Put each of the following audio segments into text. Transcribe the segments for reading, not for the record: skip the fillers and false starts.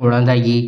குழந்தையே,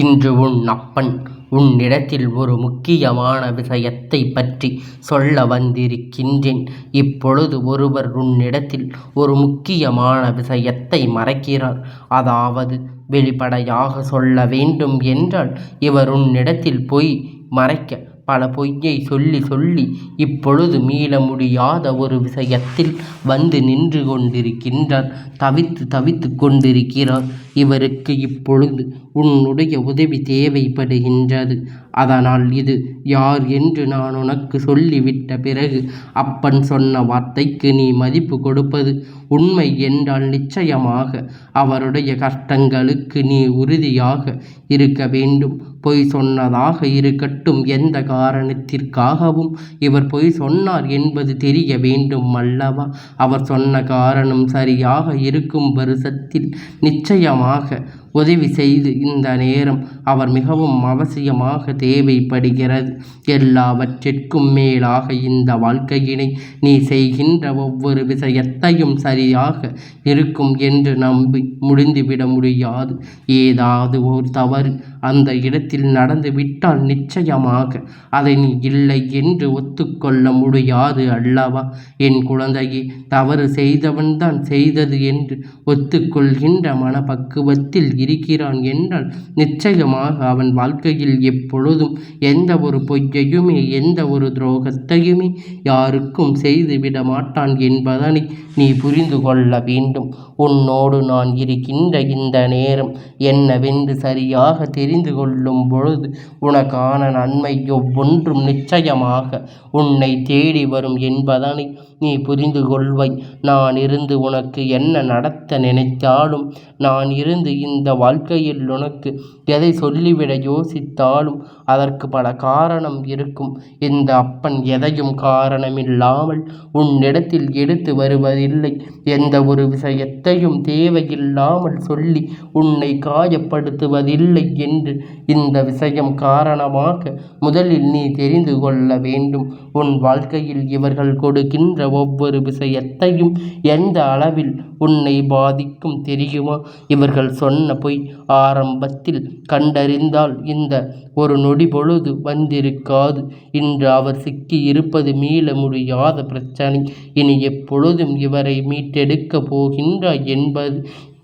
இன்று உன் அப்பன் உன்னிடத்தில் ஒரு முக்கியமான விஷயத்தை பற்றி சொல்ல வந்திருக்கின்றேன். இப்பொழுது ஒருவர் உன்னிடத்தில் ஒரு முக்கியமான விஷயத்தை மறைக்கிறார். அதாவது வெளிப்படையாக சொல்ல வேண்டும் என்றால் இவர் உன்னிடத்தில் பொய் மறைக்க பல பொய்யை சொல்லி சொல்லி இப்பொழுது மீள முடியாத ஒரு விஷயத்தில் வந்து நின்று கொண்டிருக்கின்றார். தவித்து கொண்டிருக்கிறார். இவருக்கு இப்பொழுது உன்னுடைய உதவி தேவைப்படுகின்றது. அதனால் இது யார் என்று நான் உனக்கு சொல்லிவிட்ட பிறகு அப்பன் சொன்ன வார்த்தைக்கு நீ மதிப்பு கொடுப்பது உண்மை என்றால் நிச்சயமாக அவருடைய கஷ்டங்களுக்கு நீ உறுதியாக இருக்க வேண்டும். பொய் சொன்னதாக இருக்கட்டும், எந்த காரணத்திற்காகவும் இவர் பொய் சொன்னார் என்பது தெரிய வேண்டும் அல்லவா? அவர் சொன்ன காரணம் சரியாக இருக்கும் பட்சத்தில் நிச்சயமாக உதவி செய்து இந்த நேரம் அவர் மிகவும் அவசியமாக தேவைப்படுகிறது. எல்லாவற்றிற்கும் மேலாக இந்த வாழ்க்கையினை நீ செய்கின்ற ஒவ்வொரு விஷயத்தையும் சரியாக இருக்கும் என்று நம்பி முடிந்துவிட முடியாது. ஏதாவது ஒரு தவறு அந்த இடத்தில் நடந்து விட்டால் நிச்சயமாக அதை நீ இல்லை என்று ஒத்துக்கொள்ள முடியாது அல்லவா? என் குழந்தையே, தவறு செய்தவன்தான் செய்தது என்று ஒத்துக்கொள்கின்ற மனப்பக்குவத்தில் இருக்கிறான் என்றால் நிச்சயமாக அவன் வாழ்க்கையில் எப்பொழுதும் எந்த ஒரு பொய்யையுமே எந்த ஒரு துரோகத்தையுமே யாருக்கும் செய்துவிட மாட்டான் என்பதனை நீ புரிந்து கொள்ள வேண்டும். உன்னோடு நான் இருக்கின்ற இந்த நேரம் என்னவென்று சரியாக தெரிந்து கொள்ளும் பொழுது உனக்கான நன்மை ஒவ்வொன்றும் நிச்சயமாக உன்னை தேடி வரும் என்பதனை நீ புரிந்து கொள்வாய். நான் இருந்து உனக்கு என்ன நடத்த நினைத்தாலும், நான் இருந்து இந்த வாழ்க்கையில் உனக்கு எதை சொல்லிவிட யோசித்தாலும் அதற்கு பல காரணம் இருக்கும். இந்த அப்பன் எதையும் காரணமில்லாமல் உன்னிடத்தில் எடுத்து வருவதில்லை. எந்த ஒரு விஷயத்தையும் தேவையில்லாமல் சொல்லி உன்னை காயப்படுத்துவதில்லை என்று இந்த விஷயம் காரணமாக முதலில் நீ தெரிந்து கொள்ள வேண்டும். உன் வாழ்க்கையில் இவர்கள் கொடுக்கின்ற ஒவ்வொரு விஷயத்தையும் எந்த அளவில் உன்னை பாதிக்கும் தெரியுமா? இவர்கள் சொன்ன பொய் ஆரம்பத்தில் கண்டறிந்தால் இந்த ஒரு நொடி பொழுது வந்திருக்காது. இன்று அவர் சிக்கி இருப்பது மீள முடியாத பிரச்சனை. இனி எப்பொழுதும் இவரை மீட்டெடுக்கப் போகின்றாய் என்பது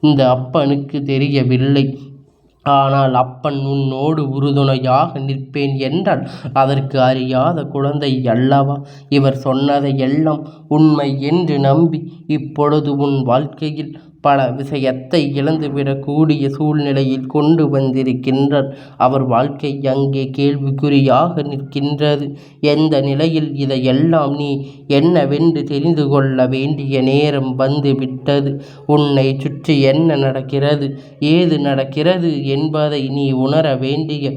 இந்த அப்பனுக்கு தெரியவில்லை. ஆனால் அப்பன் உன்னோடு உறுதுணையாக நிற்பேன் என்றால் அதற்கு அறியாத குழந்தை அல்லவா? இவர் சொன்னதை எல்லாம் உண்மை என்று நம்பி இப்பொழுது உன் வாழ்க்கையில் பல விஷயத்தை இழந்துவிடக்கூடிய சூழ்நிலையில் கொண்டு வந்திருக்கின்றார். அவர் வாழ்க்கை அங்கே கேள்விக்குறியாக நிற்கின்றது. எந்த நிலையில் இதையெல்லாம் நீ என்னவென்று தெரிந்து கொள்ள வேண்டிய நேரம் வந்துவிட்டது. உன்னை சுற்றி என்ன நடக்கிறது, ஏது நடக்கிறது என்பதை நீ உணர வேண்டிய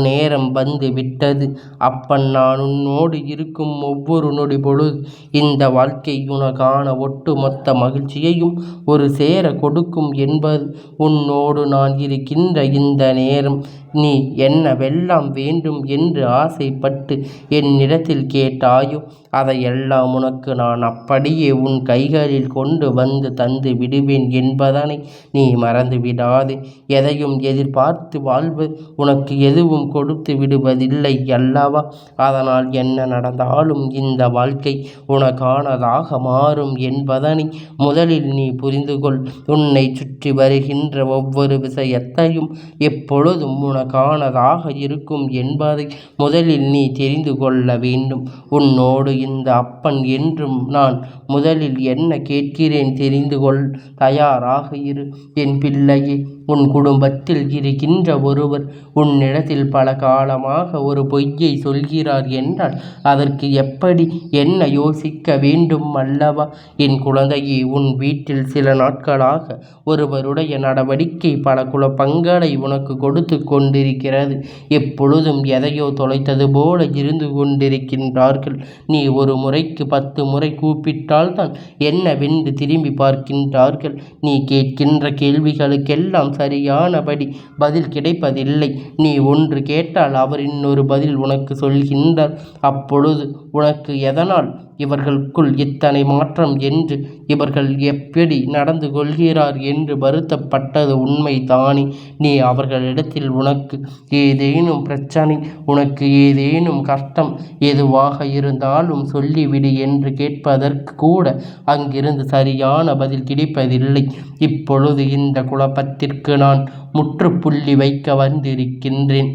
நேரம் வந்து விட்டது. அப்பன் நான் உன்னோடு இருக்கும் ஒவ்வொரு நொடி பொழுது இந்த வாழ்க்கை உனக்கான ஒட்டுமொத்த மகிழ்ச்சியையும் ஒரு சேர கொடுக்கும் என்பது உன்னோடு நான் இருக்கின்ற இந்த நேரம். நீ என்னவெல்லாம் வேண்டும் என்று ஆசைப்பட்டு என்னிடத்தில் கேட்டாயோ அதையெல்லாம் உனக்கு நான் அப்படியே உன் கைகளில் கொண்டு வந்து தந்து விடுவேன் என்பதனை நீ மறந்து விடாதே. எதையும் எதிர்பார்த்து வாழ்வு உனக்கு எதுவும் கொடுத்து விடுவதில்லை அல்லவா? அதனால் என்ன நடந்தாலும் இந்த வாழ்க்கை உனக்கானதாக மாறும் என்பதனை முதலில் நீ புரிந்து கொள். உன்னை சுற்றி வருகின்ற ஒவ்வொரு விஷயத்தையும் எப்பொழுதும் உனக்கானதாக இருக்கும் என்பதை முதலில் நீ தெரிந்து கொள்ள வேண்டும். உன்னோடு இந்த அப்பன் என்றும் நான் முதலில் என்ன கேட்கிறேன் தெரிந்து கொள். தயாராக இரு என் பிள்ளையே. உன் குடும்பத்தில் இருக்கின்ற ஒருவர் உன்னிடத்தில் பல காலமாக ஒரு பொய்யை சொல்கிறார் என்றால் அதற்கு எப்படி என்ன யோசிக்க வேண்டும் அல்லவா? என் குழந்தையே, உன் வீட்டில் சில நாட்களாக ஒருவருடைய நடவடிக்கை பல குழப்பங்களை உனக்கு கொடுத்து கொண்டிருக்கிறது. எப்பொழுதும் எதையோ தொலைத்தது போல இருந்து கொண்டிருக்கின்றார்கள். நீ ஒரு முறைக்கு 10 முறை கூப்பிட்டால்தான் என்னவென்று திரும்பி பார்க்கின்றார்கள். நீ கேட்கின்ற கேள்விகளுக்கெல்லாம் சரியானபடி பதில் கிடைப்பதில்லை. நீ ஒன்று கேட்டால் அவர் இன்னொரு பதில் உனக்கு சொல்கின்றார். அப்பொழுது உனக்கு எதனால் இவர்களுக்குள் இத்தனை மாற்றம் என்று இவர்கள் எப்படி நடந்து கொள்கிறார் என்று வருத்தப்பட்டது உண்மை தானே. நீ அவர்களிடத்தில் உனக்கு ஏதேனும் பிரச்சனை, உனக்கு ஏதேனும் கஷ்டம் எதுவாக இருந்தாலும் சொல்லிவிடு என்று கேட்பதற்கு கூட அங்கிருந்து சரியான பதில் கிடைப்பதில்லை. இப்பொழுது இந்த குழப்பத்திற்கு நான் முற்றுப்புள்ளி வைக்க வந்திருக்கின்றேன்.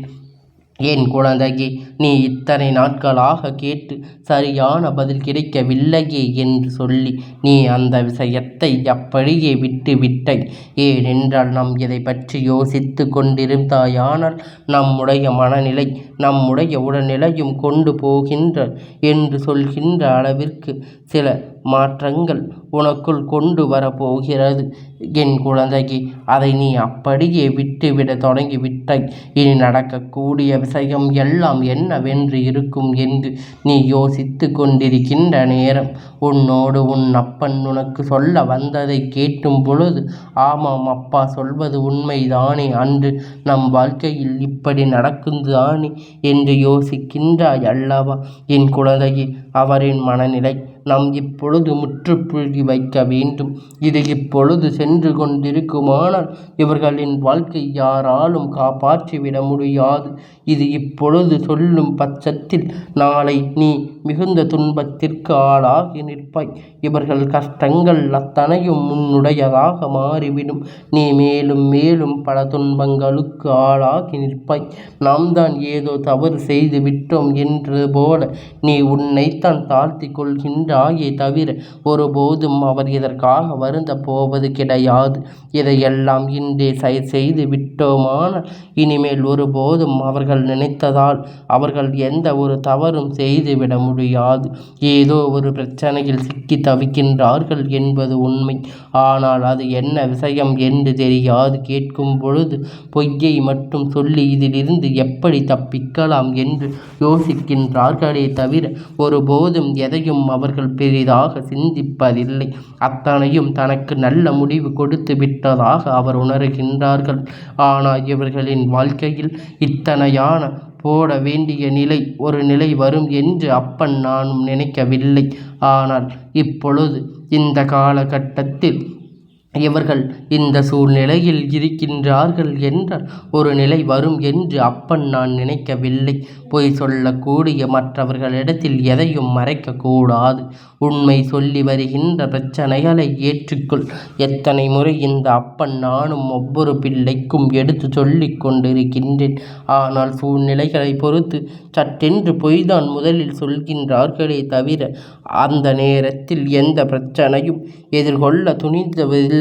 என் குழந்தையே, நீ இத்தனை நாட்களாக கேட்டு சரியான பதில் கிடைக்கவில்லையே என்று சொல்லி நீ அந்த விஷயத்தை அப்படியே விட்டு விட்டாய். ஏனென்றால் நாம் இதை பற்றி யோசித்து கொண்டிருந்தாயானால் நம்முடைய மனநிலை, நம்முடைய உடல்நிலையும் கொண்டு போகின்ற என்று சொல்கின்ற அளவிற்கு சில மாற்றங்கள் உனக்குள் கொண்டு வரப்போகிறது. என் குழந்தையே, அதை நீ அப்படியே விட்டுவிட தொடங்கிவிட்டாய். இனி நடக்கக்கூடிய விஷயம் எல்லாம் என்னவென்று இருக்கும் என்று நீ யோசித்து கொண்டிருக்கின்ற நேரம் உன்னோடு உன் அப்பன் உனக்கு சொல்ல வந்ததை கேட்டும் பொழுது, ஆமாம், அப்பா சொல்வது உண்மைதானே, அன்று நம் வாழ்க்கையில் இப்படி நடக்கும்தானே என்று யோசிக்கின்றாய் அல்லவா என் குழந்தையே. அவரின் மனநிலை நாம் இப்பொழுது முற்றுப்புள்ளி வைக்க வேண்டும். இது இப்பொழுது சென்று கொண்டிருக்குமானால் இவர்களின் வாழ்க்கை யாராலும் காப்பாற்றிவிட முடியாது. இது இப்பொழுது சொல்லும் பட்சத்தில் நாளை நீ மிகுந்த துன்பத்திற்கு ஆளாகி நிற்பாய். இவர்கள் கஷ்டங்கள் அத்தனையும் உன்னுடையதாக மாறிவிடும். நீ மேலும் மேலும் பல துன்பங்களுக்கு ஆளாகி நிற்பாய். நாம் தான் ஏதோ தவறு செய்து விட்டோம் என்று போல நீ உன்னைத்தான் தாழ்த்தி கொள்கின்றாயே தவிர ஒருபோதும் அவர் இதற்காக வருந்த போவது கிடையாது. இதையெல்லாம் இன்றே செய்து விட்டோமானால் இனிமேல் ஒருபோதும் அவர்கள் நினைத்ததால் அவர்கள் எந்த ஒரு தவறும் செய்துவிட முடியாது. ஏதோ ஒரு பிரச்சனையில் சிக்கி தவிக்கின்றார்கள் என்பது உண்மை. ஆனால் அது என்ன விஷயம் என்று தெரியாது. கேட்கும் பொழுது பொய்யை மட்டும் சொல்லி இதிலிருந்து எப்படி தப்பிக்கலாம் என்று யோசிக்கின்றார்களே தவிர ஒருபோதும் எதையும் அவர்கள் பெரிதாக சிந்திப்பதில்லை. அத்தனையும் தனக்கு நல்ல முடிவு கொடுத்து விட்டதாக அவர் உணர்கின்றார்கள். ஆனால் இவர்களின் வாழ்க்கையில் இத்தனையான போட வேண்டிய ஒரு நிலை வரும் என்று அப்பன் நானும் நினைக்கவில்லை. ஆனால் இப்பொழுது இந்த காலகட்டத்தில் இவர்கள் இந்த சூழ்நிலையில் இருக்கின்றார்கள் என்றால் ஒரு நிலை வரும் என்று அப்பன் நான் நினைக்கவில்லை. பொய் சொல்லக்கூடிய மற்றவர்களிடத்தில் எதையும் மறைக்கக்கூடாது. உண்மை சொல்லி வருகின்ற பிரச்சனைகளை ஏற்றுக்கொள். எத்தனை முறை இந்த அப்பன் நானும் ஒவ்வொரு பிள்ளைக்கும் எடுத்து சொல்லிக் கொண்டிருக்கின்றேன். ஆனால் சூழ்நிலைகளை பொறுத்து சட்டென்று பொய்தான் முதலில் சொல்கின்றார்களே தவிர அந்த நேரத்தில் எந்த பிரச்சனையும் எதிர்கொள்ள துணிந்ததில்லை.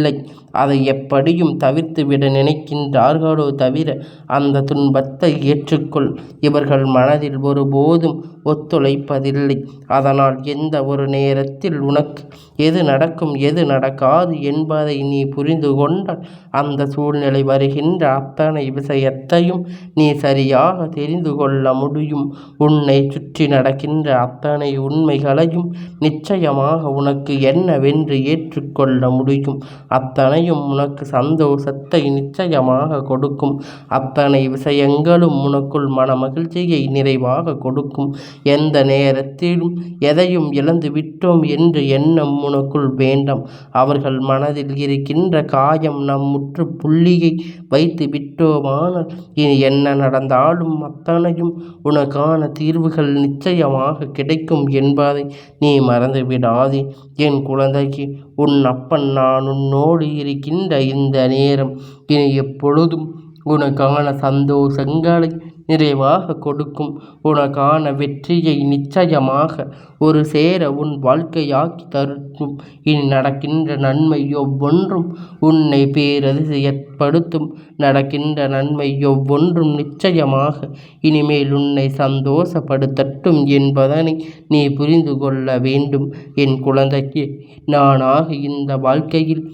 அதை எப்படியும் தவிர்த்துவிட நினைக்கின்றார்களோ தவிர அந்த துன்பத்தை ஏற்றுக்கொள். இவர்கள் மனதில் ஒருபோதும் ஒத்துழைப்பதில்லை. அதனால் எந்த ஒரு நேரத்தில் உனக்கு எது நடக்கும் எது நடக்காது என்பதை நீ புரிந்து கொண்டால் அந்த சூழ்நிலை வருகின்ற அத்தனை விஷயத்தையும் நீ சரியாக தெரிந்து கொள்ள முடியும். உன்னை சுற்றி நடக்கின்ற அத்தனை உண்மைகளையும் நிச்சயமாக உனக்கு என்னவென்று ஏற்றுக்கொள்ள முடியும். அத்தனையும் உனக்கு சந்தோஷத்தை நிச்சயமாக கொடுக்கும். அத்தனை விஷயங்களும் உனக்குள் மன மகிழ்ச்சியை நிறைவாக கொடுக்கும். எந்த நேரத்திலும் எதையும் இழந்து விட்டோம் என்று எண்ணம் உனக்குள் வேண்டாம். அவர்கள் மனதில் இருக்கின்ற காயம் நம் முற்றுப்புள்ளியை வைத்து விட்டோமானால் இனி என்ன நடந்தாலும் அத்தனையும் உனக்கான தீர்வுகள் நிச்சயமாக கிடைக்கும் என்பதை நீ மறந்து விடாதே என் குழந்தைக்கு. உன் அப்பன் நான் உன்னோடு இருக்கின்ற இந்த நேரம் இனி எப்பொழுதும் உனக்கான சந்தோஷங்களை நிறைவாக கொடுக்கும். உனக்கான வெற்றியை நிச்சயமாக ஒரு சேர உன் வாழ்க்கையாக்கி தரும். இனி நடக்கின்ற நன்மை ஒவ்வொன்றும் உன்னை பேரதிசயப்படுத்தும். நடக்கின்ற நன்மை ஒவ்வொன்றும் நிச்சயமாக இனிமேல் உன்னை சந்தோஷப்படுத்தட்டும் என்பதனை நீ புரிந்து கொள்ள வேண்டும் என் குழந்தைக்கு. நானாக இந்த வாழ்க்கையில்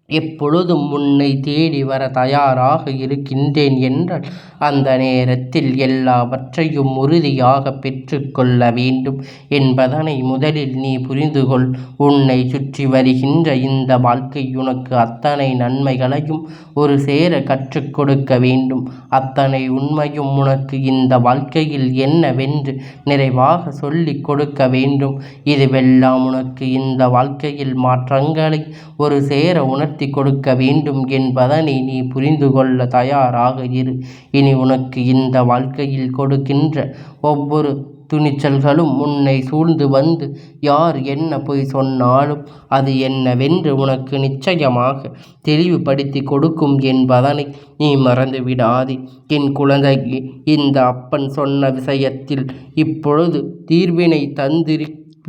எப்பொழுதும் உன்னை தேடி வர தயாராக இருக்கின்றேன் என்றால் அந்த நேரத்தில் எல்லாவற்றையும் உறுதியாக பெற்றுக்கொள்ள வேண்டும் என்பதனை முதலில் நீ புரிந்து கொள். உன்னை சுற்றி வருகின்ற இந்த வாழ்க்கை உனக்கு அத்தனை நன்மைகளையும் ஒரு சேர கற்றுக் கொடுக்க வேண்டும். அத்தனை உண்மையும் உனக்கு இந்த வாழ்க்கையில் என்னவென்று நிறைவாக சொல்லிக் கொடுக்க வேண்டும். இதுவெல்லாம் உனக்கு இந்த வாழ்க்கையில் மாற்றங்களை ஒரு சேர உணர்த்தி கொடுக்க வேண்டும் என்பதனை நீ புரிந்து கொள்ள தயாராக இரு. இனி உனக்கு இந்த வாழ்க்கையில் கொடுக்கின்ற ஒவ்வொரு துணிச்சல்களும் உன்னை சூழ்ந்து வந்து யார் என்ன பொய் சொன்னாலும் அது என்னவென்று உனக்கு நிச்சயமாக தெளிவுபடுத்தி கொடுக்கும் என்பதனை நீ மறந்து விடாதே. என் குழந்தைக்கு இந்த அப்பன் சொன்ன விஷயத்தில் இப்பொழுது தீர்வினை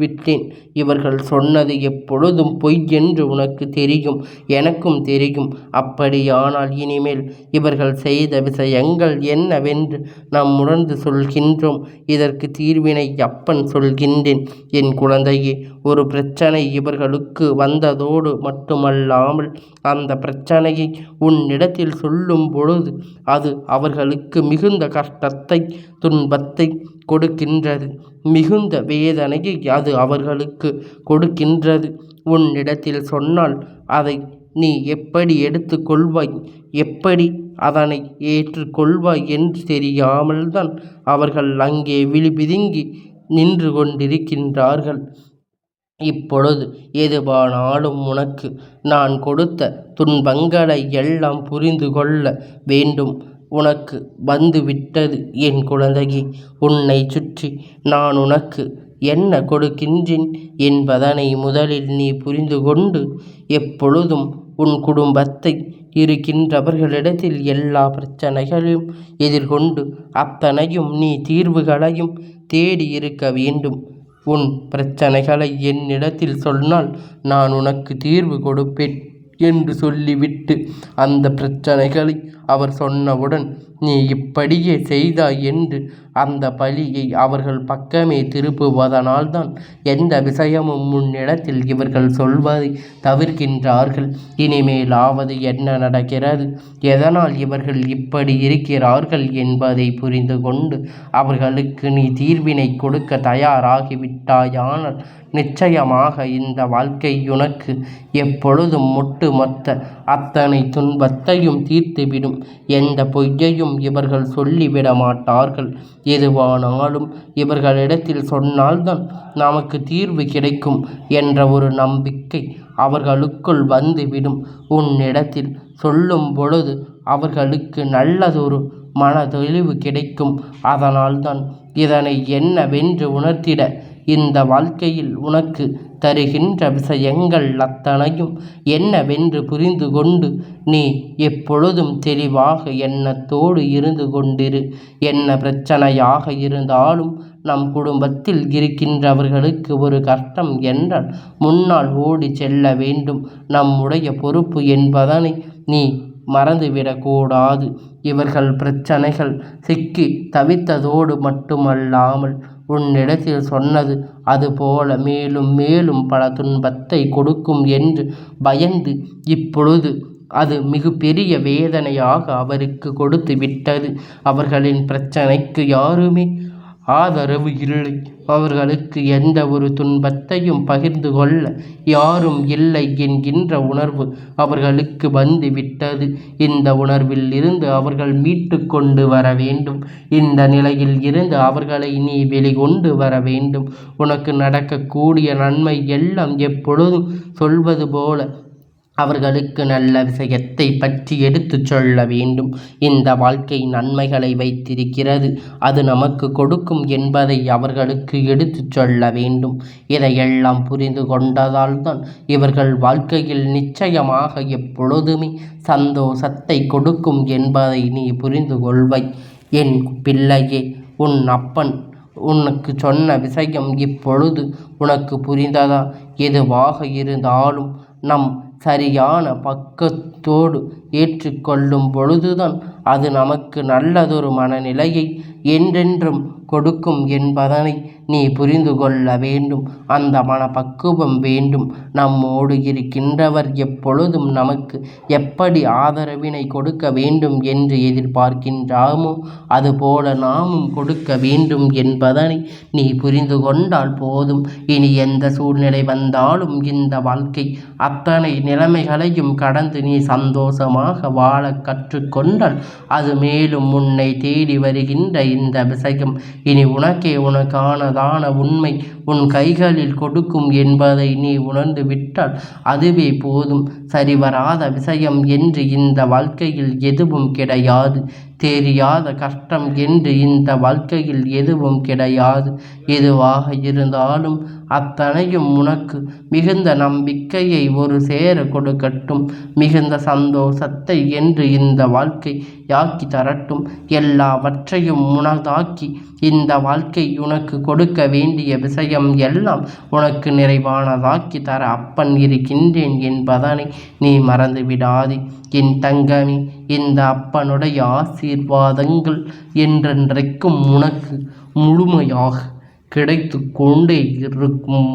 விட்டேன். இவர்கள் சொன்னது எப்பொழுதும் பொய் என்று உனக்கு தெரியும், எனக்கும் தெரியும். அப்படியானால் இனிமேல் இவர்கள் செய்த விஷயங்கள் என்னவென்று நாம் உணர்ந்து சொல்கின்றோம். இதற்கு தீர்வினை அப்பன் சொல்கின்றேன். என் குழந்தையே, ஒரு பிரச்சனை இவர்களுக்கு வந்ததோடு மட்டுமல்லாமல் அந்த பிரச்சனையை உன்னிடத்தில் சொல்லும் பொழுது அது அவர்களுக்கு மிகுந்த கஷ்டத்தை துன்பத்தை கொடுக்கின்றது. மிகுந்த வேதனையை அது அவர்களுக்கு கொடுக்கின்றது. உன்னிடத்தில் சொன்னால் அதை நீ எப்படி எடுத்துக்கொள்வாய், எப்படி அதனை ஏற்றுக்கொள்வாய் என்று தெரியாமல் தான் அவர்கள் அங்கே விழிபிதுங்கி நின்று கொண்டிருக்கின்றார்கள். இப்பொழுது எதுவானாலும் உனக்கு நான் கொடுத்த துன்பங்களை எல்லாம் புரிந்து கொள்ள வேண்டும். உனக்கு வந்துவிட்டது என் குழந்தையே. உன்னை சுற்றி நான் உனக்கு என்ன கொடுக்கின்றேன் என்பதனை முதலில் நீ புரிந்து கொண்டு எப்பொழுதும் உன் குடும்பத்தை இருக்கின்றவர்களிடத்தில் எல்லா பிரச்சனைகளையும் எதிர்கொண்டு அத்தனையும் நீ தீர்வுகளையும் தேடி இருக்க வேண்டும். உன் பிரச்சனைகளை என்னிடத்தில் சொன்னால் நான் உனக்கு தீர்வு கொடுப்பேன் என்று சொல்லிவிட்டு அந்த பிரச்சனைகளை அவர் சொன்னவுடன் நீ இப்படியே செய்தாய் என்று அந்த பழியை அவர்கள் பக்கமே திருப்புவதனால்தான் எந்த விஷயமும் முன்னிடத்தில் இவர்கள் சொல்வதை தவிர்க்கின்றார்கள். இனிமேலாவது என்ன நடக்கிறது, எதனால் இவர்கள் இப்படி இருக்கிறார்கள் என்பதை புரிந்து கொண்டு அவர்களுக்கு நீ தீர்வினை கொடுக்க தயாராகிவிட்டாயானால் நிச்சயமாக இந்த வாழ்க்கை உனக்கு எப்பொழுதும் ஒட்டுமொத்த அத்தனை துன்பத்தையும் தீர்த்துவிடும். எந்த பொய்யையும் இவர்கள் சொல்லிவிட மாட்டார்கள். எதுவானாலும் இவர்களிடத்தில் சொன்னால்தான் நமக்கு தீர்வு கிடைக்கும் என்ற ஒரு நம்பிக்கை அவர்களுக்குள் வந்துவிடும். உன்னிடத்தில் சொல்லும் பொழுது அவர்களுக்கு நல்லதொரு மனதெளிவு கிடைக்கும். அதனால்தான் இதனை என்னவென்று உணர்த்திட இந்த வாழ்க்கையில் உனக்கு தருகின்ற விஷயங்கள் அத்தனையும் என்னவென்று புரிந்து கொண்டு நீ எப்பொழுதும் தெளிவாக எண்ணத்தோடு இருந்து கொண்டிரு. என்ன பிரச்சனையாக இருந்தாலும் நம் குடும்பத்தில் இருக்கின்றவர்களுக்கு ஒரு கஷ்டம் என்றால் முன்னால் ஓடி செல்ல வேண்டும். நம்முடைய பொறுப்பு என்பதனை நீ மறந்துவிடக்கூடாது. இவர்கள் பிரச்சனைகள் சிக்கி தவித்ததோடு மட்டுமல்லாமல் உன்னிடத்தில் சொன்னது அதுபோல மேலும் மேலும் பல துன்பத்தை கொடுக்கும் என்று பயந்து இப்பொழுது அது மிக பெரிய வேதனையாக அவருக்கு கொடுத்து விட்டது. அவர்களின் பிரச்சனைக்கு யாருமே ஆதரவு இல்லை. அவர்களுக்கு எந்த ஒரு துன்பத்தையும் பகிர்ந்து கொள்ள யாரும் இல்லை என்கின்ற உணர்வு அவர்களுக்கு வந்து விட்டது. இந்த உணர்வில் இருந்து அவர்கள் மீட்டு கொண்டு வர வேண்டும். இந்த நிலையில் இருந்து அவர்களை நீ வெளிக்கொண்டு வர வேண்டும். உனக்கு நடக்கக்கூடிய நன்மை எல்லாம் எப்பொழுதும் சொல்வது போல அவர்களுக்கு நல்ல விஷயத்தை பற்றி எடுத்துச் சொல்ல வேண்டும். இந்த வாழ்க்கை நன்மைகளை வைத்திருக்கிறது, அது நமக்கு கொடுக்கும் என்பதை அவர்களுக்கு எடுத்துச் சொல்ல வேண்டும். இதையெல்லாம் புரிந்து கொண்டதால்தான் இவர்கள் வாழ்க்கையில் நிச்சயமாக எப்பொழுதுமே சந்தோஷத்தை கொடுக்கும் என்பதை நீ புரிந்து கொள்வாய். என் பிள்ளையே, உன் அப்பன் உனக்கு சொன்ன விஷயம் இப்பொழுது உனக்கு புரிந்ததா? எதுவாக இருந்தாலும் நம் சரியான பக்கத்தோடு ஏற்றுக்கொள்ளும் பொழுதுதான் அது நமக்கு நல்லதொரு மனநிலையை என்றென்றும் கொடுக்கும் என்பதனை நீ புரிந்து கொள்ள வேண்டும். அந்த மனப்பக்குவம் வேண்டும். நம்மோடு இருக்கின்றவர் எப்பொழுதும் நமக்கு எப்படி ஆதரவினை கொடுக்க வேண்டும் என்று எதிர்பார்க்கின்றோமோ அதுபோல நாமும் கொடுக்க வேண்டும் என்பதனை நீ புரிந்து கொண்டால் போதும். இனி எந்த சூழ்நிலை வந்தாலும் இந்த வாழ்க்கை அத்தனை நிலைமைகளையும் கடந்து நீ சந்தோஷமாக வாழ கற்றுக்கொண்டால் அது மேலும் உன்னை தேடி வருகின்ற இந்த விஷயம் இனி உனக்கானதான உண்மை உன் கைகளில் கொடுக்கும் என்பதை நீ உணர்ந்து விட்டால் அதுவே போதும். சரிவராத விஷயம் என்று இந்த வாழ்க்கையில் எதுவும் கிடையாது. தெரியாத கஷ்டம் என்று இந்த வாழ்க்கையில் எதுவும் கிடையாது. எதுவாக இருந்தாலும் அத்தனையும் உனக்கு மிகுந்த நம்பிக்கையை ஒரு சேர கொடுக்கட்டும். மிகுந்த சந்தோஷத்தை என்று இந்த வாழ்க்கை யாக்கி தரட்டும். எல்லாவற்றையும் உனதாக்கி இந்த வாழ்க்கை உனக்கு கொடுக்க வேண்டிய விஷயம் எல்லாம் உனக்கு நிறைவானதாக்கி தர அப்பன் இருக்கின்றேன் என்பதனை நீ மறந்து விடாதே என் தங்கமே. இந்த அப்பனுடைய ஆசீர்வாதங்கள் என்றென்றைக்கும் உனக்கு முழுமையாக கிடைத்து கொண்டே இருக்கும்.